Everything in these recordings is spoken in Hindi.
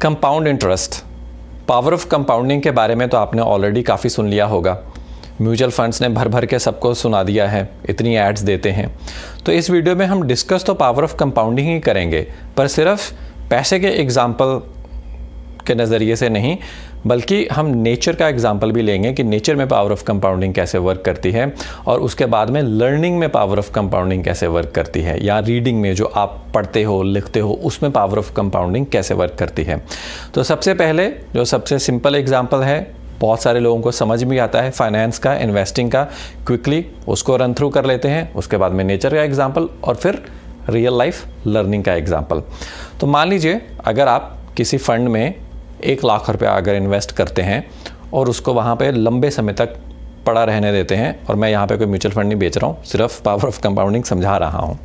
Compound interest, power of compounding के बारे में तो आपने ऑलरेडी काफ़ी सुन लिया होगा। म्यूचुअल फंड्स ने भर भर के सबको सुना दिया है, इतनी एड्स देते हैं। तो इस वीडियो में हम डिस्कस तो पावर ऑफ कंपाउंडिंग ही करेंगे, पर सिर्फ पैसे के एग्जाम्पल के नज़रिए से नहीं, बल्कि हम नेचर का एग्जाम्पल भी लेंगे कि नेचर में पावर ऑफ कंपाउंडिंग कैसे वर्क करती है, और उसके बाद में लर्निंग में पावर ऑफ कंपाउंडिंग कैसे वर्क करती है, या रीडिंग में जो आप पढ़ते हो लिखते हो उसमें पावर ऑफ कंपाउंडिंग कैसे वर्क करती है। तो सबसे पहले जो सबसे सिंपल एग्जाम्पल है, बहुत सारे लोगों को समझ में आता है, फाइनेंस का, इन्वेस्टिंग का, क्विकली उसको रन थ्रू कर लेते हैं। उसके बाद में नेचर का एग्जाम्पल और फिर रियल लाइफ लर्निंग का एग्जाम्पल। तो मान लीजिए अगर आप किसी फंड में 1 लाख रुपया अगर इन्वेस्ट करते हैं और उसको वहाँ पे लंबे समय तक पड़ा रहने देते हैं, और मैं यहाँ पे कोई म्यूचुअल फंड नहीं बेच रहा हूँ, सिर्फ पावर ऑफ कंपाउंडिंग समझा रहा हूँ।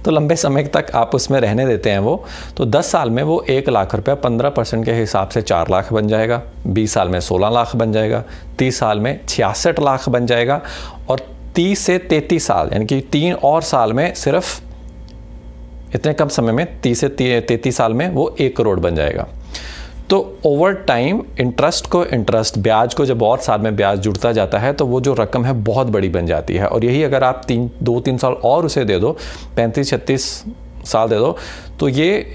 तो लंबे समय तक आप उसमें रहने देते हैं वो, तो 10 साल में वो 1 लाख रुपया 15% के हिसाब से 4 लाख बन जाएगा, 20 साल में 16 लाख बन जाएगा, 30 साल में 66 लाख बन जाएगा, और 30 से 33 साल यानी कि 3 और साल में, सिर्फ इतने कम समय में 30 से 33 साल में वो 1 करोड़ बन जाएगा। तो ओवर टाइम इंटरेस्ट को ब्याज को जब और साल में ब्याज जुड़ता जाता है तो वो जो रकम है बहुत बड़ी बन जाती है। और यही अगर आप 2-3 साल और उसे दे दो, 35-36 साल दे दो, तो ये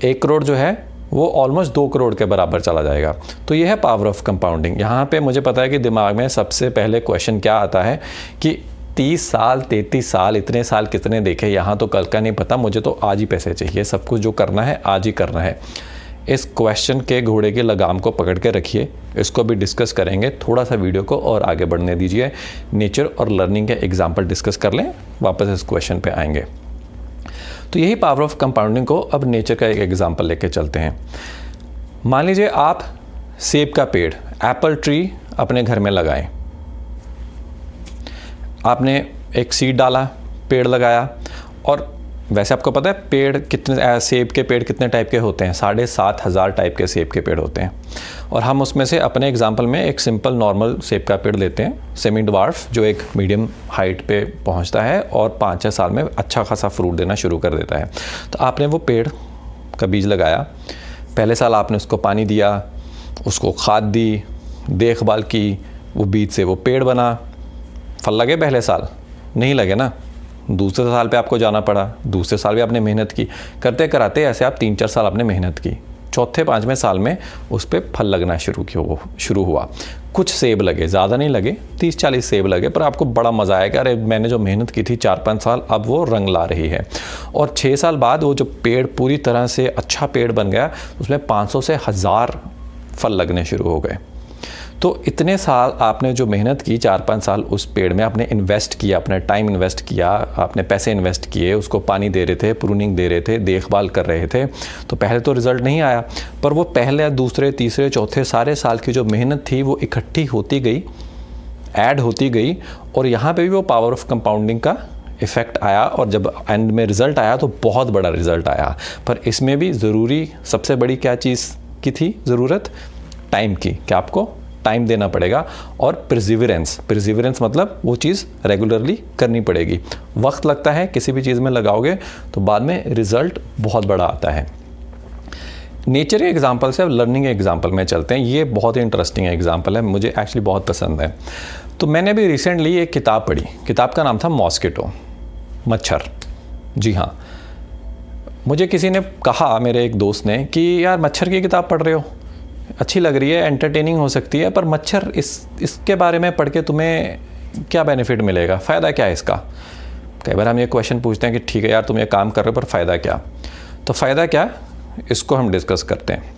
1 करोड़ जो है वो ऑलमोस्ट 2 करोड़ के बराबर चला जाएगा। तो ये है पावर ऑफ कंपाउंडिंग। यहाँ पे मुझे पता है कि दिमाग में सबसे पहले क्वेश्चन क्या आता है कि 30 साल 33 साल इतने साल कितने देखे, यहाँ तो कल का नहीं पता, मुझे तो आज ही पैसे चाहिए, सब कुछ जो करना है आज ही करना है। इस क्वेश्चन के घोड़े की लगाम को पकड़ के रखिए, इसको भी डिस्कस करेंगे। थोड़ा सा वीडियो को और आगे बढ़ने दीजिए, नेचर और लर्निंग के एग्जाम्पल डिस्कस कर लें, वापस इस क्वेश्चन पे आएंगे। तो यही पावर ऑफ कंपाउंडिंग को अब नेचर का एक एग्जाम्पल लेके चलते हैं। मान लीजिए आप सेब का पेड़, एप्पल ट्री अपने घर में लगाएं। आपने एक सीड डाला, पेड़ लगाया, और वैसे आपको पता है पेड़ कितने, सेब के पेड़ कितने टाइप के होते हैं? 7,500 टाइप के सेब के पेड़ होते हैं। और हम उसमें से अपने एग्जाम्पल में एक सिंपल नॉर्मल सेब का पेड़ लेते हैं, सेमी ड्वार्फ, जो एक मीडियम हाइट पे पहुंचता है और 5-6 साल में अच्छा खासा फ्रूट देना शुरू कर देता है। तो आपने वो पेड़ का बीज लगाया, पहले साल आपने उसको पानी दिया, उसको खाद दी, देखभाल की, वो बीज से वो पेड़ बना। फल लगे पहले साल? नहीं लगे ना। दूसरे साल पे आपको जाना पड़ा, दूसरे साल भी आपने मेहनत की, करते कराते ऐसे आप 3-4 साल आपने मेहनत की। चौथे 5वें साल में उस पर फल लगना शुरू हुआ। कुछ सेब लगे, ज़्यादा नहीं लगे, 30-40 सेब लगे, पर आपको बड़ा मज़ा आएगा, अरे मैंने जो मेहनत की थी 4-5 साल, अब वो रंग ला रही है। और 6 साल बाद वो जो पेड़ पूरी तरह से अच्छा पेड़ बन गया, उसमें 500 से 1000 फल लगने शुरू हो गए। तो इतने साल आपने जो मेहनत की, 4-5 साल उस पेड़ में आपने इन्वेस्ट किया, अपना टाइम इन्वेस्ट किया, आपने पैसे इन्वेस्ट किए, उसको पानी दे रहे थे, प्रूनिंग दे रहे थे, देखभाल कर रहे थे। तो पहले तो रिज़ल्ट नहीं आया, पर वो पहले, दूसरे, तीसरे, चौथे सारे साल की जो मेहनत थी वो इकट्ठी होती गई, ऐड होती गई, और यहाँ पे भी वो पावर ऑफ कंपाउंडिंग का इफ़ेक्ट आया। और जब एंड में रिज़ल्ट आया तो बहुत बड़ा रिज़ल्ट आया। पर इसमें भी ज़रूरी, सबसे बड़ी क्या चीज़ की थी ज़रूरत? टाइम की, कि आपको टाइम देना पड़ेगा, और परसिवरेंस मतलब वो चीज़ रेगुलरली करनी पड़ेगी। वक्त लगता है, किसी भी चीज़ में लगाओगे तो बाद में रिज़ल्ट बहुत बड़ा आता है। नेचर के एग्जाम्पल से अब लर्निंग के एग्जाम्पल में चलते हैं। ये बहुत ही इंटरेस्टिंग एग्जाम्पल है, मुझे एक्चुअली बहुत पसंद है। तो मैंने अभी रिसेंटली एक किताब पढ़ी, किताब का नाम था मॉस्किटो, मच्छर। जी हाँ, मुझे किसी ने कहा, मेरे एक दोस्त ने, कि यार मच्छर की किताब पढ़ रहे हो, अच्छी लग रही है, एंटरटेनिंग हो सकती है, पर मच्छर, इसके बारे में पढ़ के तुम्हें क्या बेनिफिट मिलेगा, फ़ायदा क्या है इसका? कई बार हम ये क्वेश्चन पूछते हैं कि ठीक है यार तुम ये काम कर रहे हो, पर फ़ायदा क्या? तो फ़ायदा क्या, इसको हम डिस्कस करते हैं।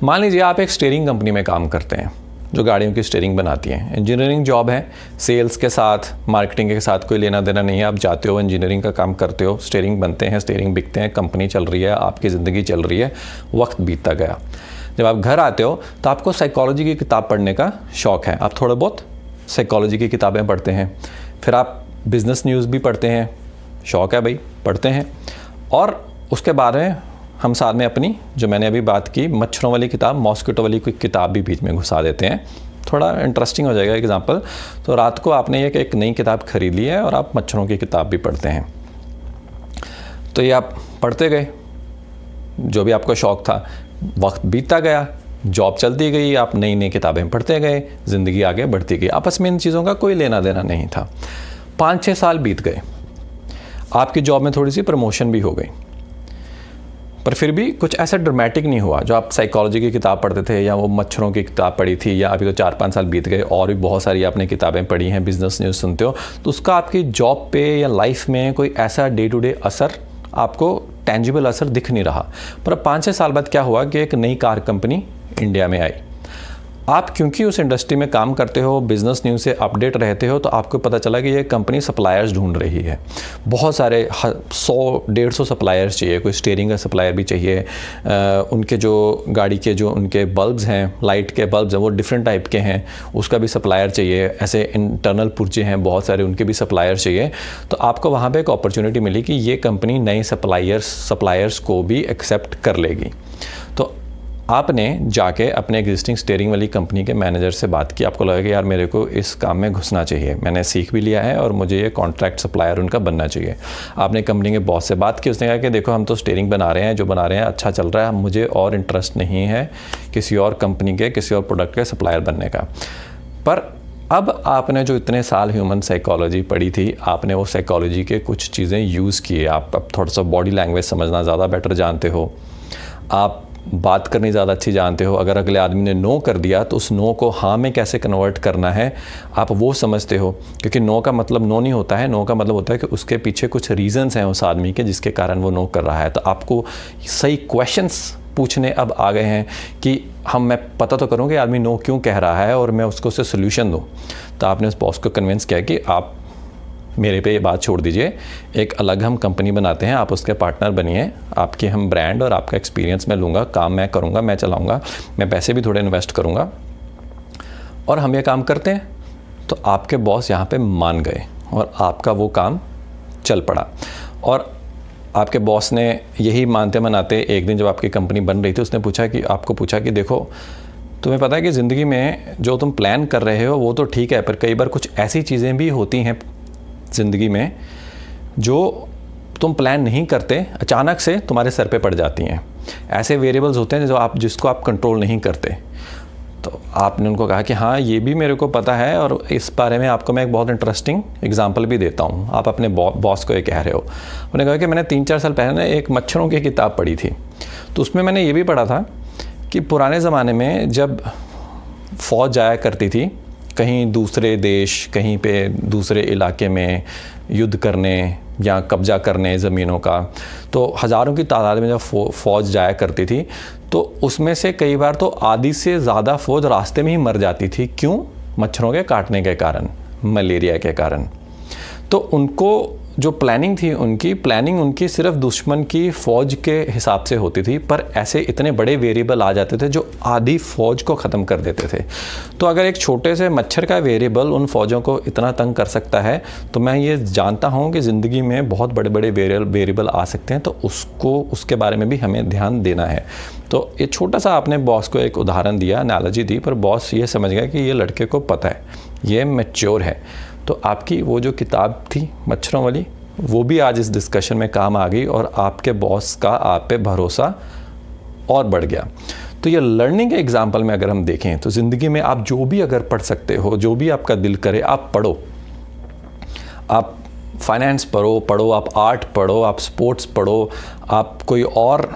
मान लीजिए आप एक स्टीयरिंग कंपनी में काम करते हैं जो गाड़ियों की स्टीयरिंग बनाती है। इंजीनियरिंग जॉब है, सेल्स के साथ, मार्केटिंग के साथ कोई लेना देना नहीं है। आप जाते हो, इंजीनियरिंग का काम करते हो, स्टीयरिंग बनते हैं, स्टीयरिंग बिकते हैं, कंपनी चल रही है, आपकी ज़िंदगी चल रही है, वक्त बीतता गया। जब आप घर आते हो तो आपको साइकोलॉजी की किताब पढ़ने का शौक़ है, आप थोड़ा बहुत साइकोलॉजी की किताबें पढ़ते हैं, फिर आप बिज़नेस न्यूज़ भी पढ़ते हैं, शौक़ है भाई, पढ़ते हैं। और उसके बाद में हम साथ में अपनी, जो मैंने अभी बात की, मच्छरों वाली किताब, मॉस्किटो वाली कोई किताब भी बीच में घुसा देते हैं, थोड़ा इंटरेस्टिंग हो जाएगा एग्जाम्पल। तो रात को आपने एक नई किताब खरीद ली है और आप मच्छरों की किताब भी पढ़ते हैं। तो ये आप पढ़ते गए, जो भी आपका शौक़ था, वक्त बीतता गया, जॉब चलती गई, आप नई नई किताबें पढ़ते गए, ज़िंदगी आगे बढ़ती गई। आपस में इन चीज़ों का कोई लेना देना नहीं था। 5-6 साल बीत गए, आपकी जॉब में थोड़ी सी प्रमोशन भी हो गई, पर फिर भी कुछ ऐसा ड्रामेटिक नहीं हुआ। जो आप साइकोलॉजी की किताब पढ़ते थे या वो मच्छरों की किताब पढ़ी थी, या अभी तो 4-5 साल बीत गए और भी बहुत सारी आपने किताबें पढ़ी हैं, बिजनेस न्यूज़ सुनते हो, तो उसका आपकी जॉब पे या लाइफ में कोई ऐसा डे टू डे असर, आपको टेंजिबल असर दिख नहीं रहा। पर 5-6 साल बाद क्या हुआ कि एक नई कार कंपनी इंडिया में आई। आप क्योंकि उस इंडस्ट्री में काम करते हो, बिज़नेस न्यूज़ से अपडेट रहते हो, तो आपको पता चला कि ये कंपनी सप्लायर्स ढूंढ रही है। बहुत सारे 100-150 सप्लायर्स चाहिए, कोई स्टीयरिंग का सप्लायर भी चाहिए, उनके जो गाड़ी के जो उनके बल्ब्स हैं, लाइट के बल्ब्स हैं, वो डिफरेंट टाइप के हैं, उसका भी सप्लायर चाहिए। ऐसे इंटरनल पुर्जे हैं बहुत सारे, उनके भी सप्लायर चाहिए। तो आपको वहाँ पर एक अपॉर्चुनिटी मिली कि ये कंपनी नए सप्लायर्स को भी एक्सेप्ट कर लेगी। तो आपने जाके अपने एग्जिस्टिंग स्टीयरिंग वाली कंपनी के मैनेजर से बात की। आपको लगा कि यार मेरे को इस काम में घुसना चाहिए, मैंने सीख भी लिया है और मुझे ये कॉन्ट्रैक्ट सप्लायर उनका बनना चाहिए। आपने कंपनी के बॉस से बात की, उसने कहा कि देखो हम तो स्टीयरिंग बना रहे हैं, जो बना रहे हैं अच्छा चल रहा है, मुझे और इंटरेस्ट नहीं है किसी और कंपनी के, किसी और प्रोडक्ट के सप्लायर बनने का। पर अब आपने जो इतने साल ह्यूमन साइकोलॉजी पढ़ी थी, आपने वो साइकोलॉजी के कुछ चीज़ें यूज़ किए। आप अब थोड़ा सा बॉडी लैंग्वेज समझना ज़्यादा बेटर जानते हो, आप बात करनी ज़्यादा अच्छी जानते हो। अगर अगले आदमी ने नो कर दिया तो उस नो को हाँ में कैसे कन्वर्ट करना है आप वो समझते हो, क्योंकि नो का मतलब नो नहीं होता है, नो का मतलब होता है कि उसके पीछे कुछ रीज़न्स हैं उस आदमी के जिसके कारण वो नो कर रहा है। तो आपको सही क्वेश्चंस पूछने अब आ गए हैं कि मैं पता तो करूँ कि आदमी नो क्यों कह रहा है और मैं उसको उससे सोल्यूशन दूँ। तो आपने उस बॉस को कन्विंस किया कि आप मेरे पे ये बात छोड़ दीजिए, एक अलग हम कंपनी बनाते हैं, आप उसके पार्टनर बनिए, आपकी हम ब्रांड और आपका एक्सपीरियंस मैं लूँगा, काम मैं करूँगा, मैं चलाऊँगा, मैं पैसे भी थोड़े इन्वेस्ट करूँगा और हम ये काम करते हैं। तो आपके बॉस यहाँ पे मान गए और आपका वो काम चल पड़ा। और आपके बॉस ने यही मानते मनाते एक दिन जब आपकी कंपनी बन रही थी, उसने आपको पूछा कि देखो तुम्हें पता है कि ज़िंदगी में जो तुम प्लान कर रहे हो वो तो ठीक है, पर कई बार कुछ ऐसी चीज़ें भी होती हैं ज़िंदगी में जो तुम प्लान नहीं करते, अचानक से तुम्हारे सर पे पड़ जाती हैं। ऐसे वेरिएबल्स होते हैं जिसको आप कंट्रोल नहीं करते। तो आपने उनको कहा कि हाँ ये भी मेरे को पता है और इस बारे में आपको मैं एक बहुत इंटरेस्टिंग एग्जांपल भी देता हूँ। आप अपने बॉस को ये कह रहे हो। उन्होंने कहा कि मैंने 3-4 साल पहले एक मच्छरों की किताब पढ़ी थी, तो उसमें मैंने ये भी पढ़ा था कि पुराने ज़माने में जब फ़ौज जाया करती थी कहीं दूसरे देश, कहीं पे दूसरे इलाके में युद्ध करने या कब्जा करने ज़मीनों का, तो हज़ारों की तादाद में जब फ़ौज जाया करती थी तो उसमें से कई बार तो आधी से ज़्यादा फ़ौज रास्ते में ही मर जाती थी। क्यों? मच्छरों के काटने के कारण, मलेरिया के कारण। तो उनको जो प्लानिंग थी, उनकी सिर्फ दुश्मन की फ़ौज के हिसाब से होती थी, पर ऐसे इतने बड़े वेरिएबल आ जाते थे जो आधी फ़ौज को ख़त्म कर देते थे। तो अगर एक छोटे से मच्छर का वेरिएबल उन फ़ौजों को इतना तंग कर सकता है, तो मैं ये जानता हूँ कि ज़िंदगी में बहुत बड़े बड़े वेरिएबल आ सकते हैं, तो उसके बारे में भी हमें ध्यान देना है। तो ये छोटा सा आपने बॉस को एक उदाहरण दिया, एनालॉजी दी, पर बॉस ये समझ गया कि ये लड़के को पता है, ये मैच्योर है। तो आपकी वो जो किताब थी मच्छरों वाली, वो भी आज इस डिस्कशन में काम आ गई और आपके बॉस का आप पे भरोसा और बढ़ गया। तो ये लर्निंग के एग्जाम्पल में अगर हम देखें तो ज़िंदगी में आप जो भी अगर पढ़ सकते हो, जो भी आपका दिल करे आप पढ़ो। आप फाइनेंस पढ़ो, आप आर्ट पढ़ो, आप स्पोर्ट्स पढ़ो, आप कोई और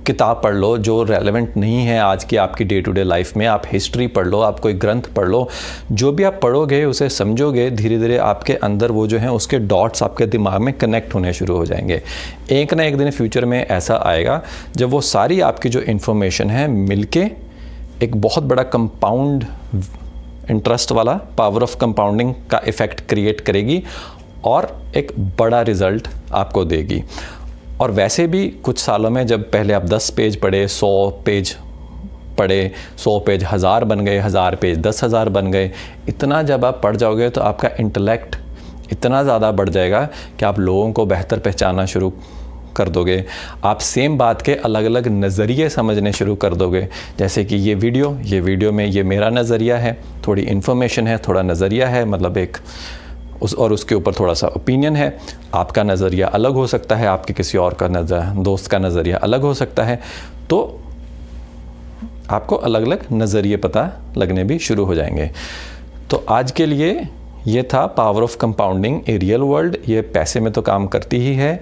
किताब पढ़ लो जो रेलेवेंट नहीं है आज की आपकी डे टू डे लाइफ में। आप हिस्ट्री पढ़ लो, आप कोई ग्रंथ पढ़ लो। जो भी आप पढ़ोगे उसे समझोगे, धीरे धीरे आपके अंदर वो जो है उसके डॉट्स आपके दिमाग में कनेक्ट होने शुरू हो जाएंगे। एक ना एक दिन फ्यूचर में ऐसा आएगा जब वो सारी आपकी जो इन्फॉर्मेशन है मिलके एक बहुत बड़ा कंपाउंड इंटरेस्ट वाला, पावर ऑफ कंपाउंडिंग का इफ़ेक्ट क्रिएट करेगी और एक बड़ा रिज़ल्ट आपको देगी। और वैसे भी कुछ सालों में जब पहले आप 10 पेज पढ़े, 100 पेज पढ़े, 100 पेज 1000 बन गए, 1000 पेज 10,000 बन गए, इतना जब आप पढ़ जाओगे तो आपका इंटेलेक्ट इतना ज़्यादा बढ़ जाएगा कि आप लोगों को बेहतर पहचानना शुरू कर दोगे। आप सेम बात के अलग अलग नज़रिए समझने शुरू कर दोगे। जैसे कि ये वीडियो में ये मेरा नज़रिया है, थोड़ी इन्फॉर्मेशन है, थोड़ा नज़रिया है, मतलब एक और उसके ऊपर थोड़ा सा ओपिनियन है। आपका नज़रिया अलग हो सकता है, आपके किसी और का दोस्त का नज़रिया अलग हो सकता है, तो आपको अलग अलग नज़रिए पता लगने भी शुरू हो जाएंगे। तो आज के लिए ये था power of compounding a real world. ये पैसे में तो काम करती ही है,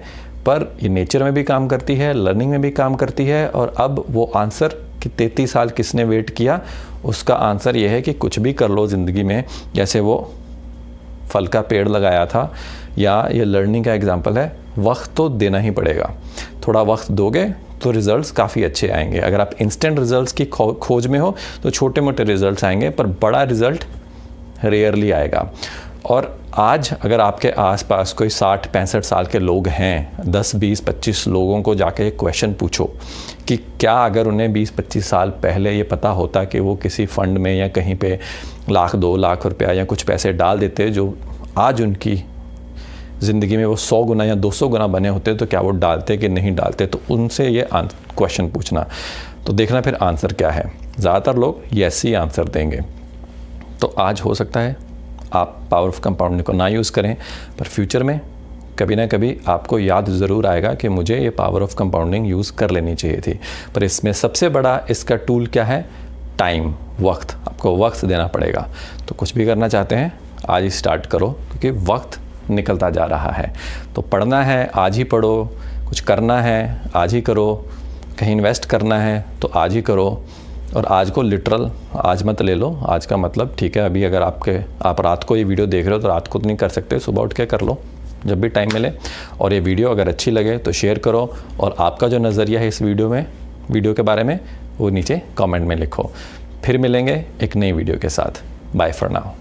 पर ये नेचर में भी काम करती है, लर्निंग में भी काम करती है। और अब वो आंसर कि 33 साल किसने वेट किया, उसका आंसर ये है कि कुछ भी कर लो ज़िंदगी में। जैसे वो फल का पेड़ लगाया था, या ये लर्निंग का एग्जाम्पल है, वक्त तो देना ही पड़ेगा। थोड़ा वक्त दोगे तो रिज़ल्ट्स काफ़ी अच्छे आएंगे। अगर आप इंस्टेंट रिज़ल्ट्स की खोज में हो तो छोटे मोटे रिज़ल्ट्स आएंगे, पर बड़ा रिज़ल्ट रेयरली आएगा। और आज अगर आपके आसपास कोई 60-65 साल के लोग हैं, 10, 20, 25 लोगों को जाके एक क्वेश्चन पूछो कि क्या अगर उन्हें 20-25 साल पहले ये पता होता कि वो किसी फ़ंड में या कहीं पे 1-2 लाख रुपया या कुछ पैसे डाल देते जो आज उनकी ज़िंदगी में वो 100 गुना या 200 गुना बने होते, तो क्या वो डालते कि नहीं डालते। तो उनसे ये क्वेश्चन पूछना, तो देखना फिर आंसर क्या है। ज़्यादातर लोग यस ही आंसर देंगे। तो आज हो सकता है आप पावर ऑफ कंपाउंडिंग को ना यूज़ करें, पर फ्यूचर में कभी ना कभी आपको याद ज़रूर आएगा कि मुझे ये पावर ऑफ कंपाउंडिंग यूज़ कर लेनी चाहिए थी। पर इसमें सबसे बड़ा इसका टूल क्या है? टाइम, वक्त। आपको वक्त देना पड़ेगा। तो कुछ भी करना चाहते हैं आज ही स्टार्ट करो, क्योंकि वक्त निकलता जा रहा है। तो पढ़ना है आज ही पढ़ो, कुछ करना है आज ही करो, कहीं इन्वेस्ट करना है तो आज ही करो। और आज को लिटरल आज मत ले लो। आज का मतलब ठीक है, अभी अगर आप रात को ये वीडियो देख रहे हो तो रात को तो नहीं कर सकते, सुबह उठ के कर लो जब भी टाइम मिले। और ये वीडियो अगर अच्छी लगे तो शेयर करो, और आपका जो नज़रिया है इस वीडियो के बारे में वो नीचे कमेंट में लिखो। फिर मिलेंगे एक नई वीडियो के साथ। Bye for now.